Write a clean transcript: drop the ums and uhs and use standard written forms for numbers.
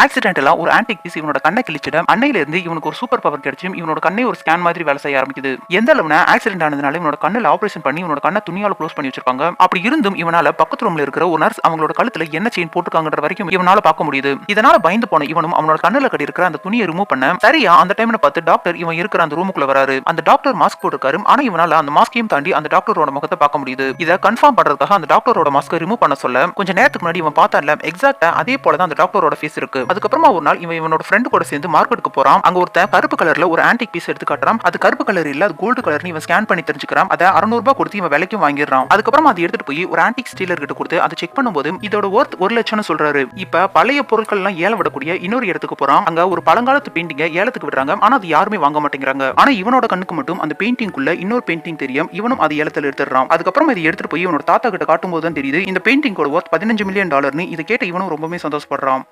ஆக்சிடென்டலா ஒரு antique piece இவனோட கண்ணை கிழிச்சிட அன்னையில இருந்து இவனுக்கு ஒரு சூப்பர் பவர் கிடைச்சும் இவனோட கண்ணே ஒரு ஸ்கேன் மாதிரி வேலை செய்ய ஆரம்பிக்குது. எந்த அளவுனா ஆக்சிடென்ட் ஆனதுனால இவனோட கண்ணுல ஆபரேஷன் பண்ணி இவனோட கண்ணை துணியால க்ளோஸ் பண்ணி வச்சிருப்பாங்க. அப்படி இருந்தும் இவனால பக்கத்து ரூம்ல இருக்கிற ஒரு நர்ஸ் அவங்களோட கழுத்துல என்ன செயின் போட்டுருக்காங்கன்ற வரைக்கும் இவனால பார்க்க முடியுது. இதனால பயந்து போன இவனும் அவனோட கண்ணுல கட்டி இருக்கிற அந்த துணியை ரிமூவ் பண்ண சரியா அந்த டைம்ல பார்த்து டாக்டர் இவன் இருக்கிற அந்த ரூமுக்குள்ள வராரு. அந்த டாக்டர் மாஸ்க் போட்டிருக்காரு. ஆனா இவனால அந்த மாஸ்கையும் தாண்டி அந்த டாக்டரோட முகத்தை பார்க்க முடியுது. இதை கன்ஃபார்ம் பண்றதுக்காக அந்த டாக்டரோட மாஸ்கை ரிமூவ் பண்ண சொல்ல கொஞ்ச நேரத்துக்கு முன்னாடி இவன் பார்த்தான்ல எக்ஸாக்ட்டா அதே போல தான் அந்த டாக்டரோட ஃபேஸ் இருக்கு. அதுக்கப்புறமா ஒரு நாள் இவனோட ஃப்ரெண்ட் கூட சேர்ந்து மார்க்கெட்டுக்கு போறான். அங்க ஒருத்தன் கருப்பு கலர்ல ஒரு ஆன்டிக் பீஸ் எடுத்து காட்டுறான். அது கருப்பு கலர் இல்ல, அது கோல்டு கலர்னு இவன் ஸ்கேன் பண்ணி தெரிஞ்சுக்கிறான். அதை 600 ரூபாய் கொடுத்து இவன் விலைக்கும் வாங்கிடுறான். அதுக்கப்புறமா அதை எடுத்துட்டு போய் ஒரு ஆன்டிக் ஸ்டீலர் கிட்ட கொடுத்து அதை செக் பண்ணும்போது இதோட ஒர்த் 1 லட்சம்னு சொல்றாரு. இப்ப பழைய பொருட்கள் எல்லாம் ஏலம் விடக்கூடிய இன்னொரு இடத்துக்கு போறான். அங்க ஒரு பழங்காலத்து பெயிண்டிங்க ஏலத்துக்கு விடுறாங்க. ஆனா அது யாருமே வாங்க மாட்டேங்கிறாங்க. ஆனா இவனோட கண்ணுக்கு மட்டும் அந்த பெயிண்டிங்குள்ள இன்னொரு பெயிண்டிங் தெரியும். இவனும் அது ஏலத்துல எடுத்துறான். அதுக்கப்புறம் இதை எடுத்துட்டு போய் இவனோட தாத்தா கிட்ட காட்டும் போது தான் தெரியுது இந்த பெயிண்டிங்கோட ஒர்த் $15 மில்லியன். இதை கேட்ட இவனும் ரொம்பவே சந்தோஷப்படுறான்.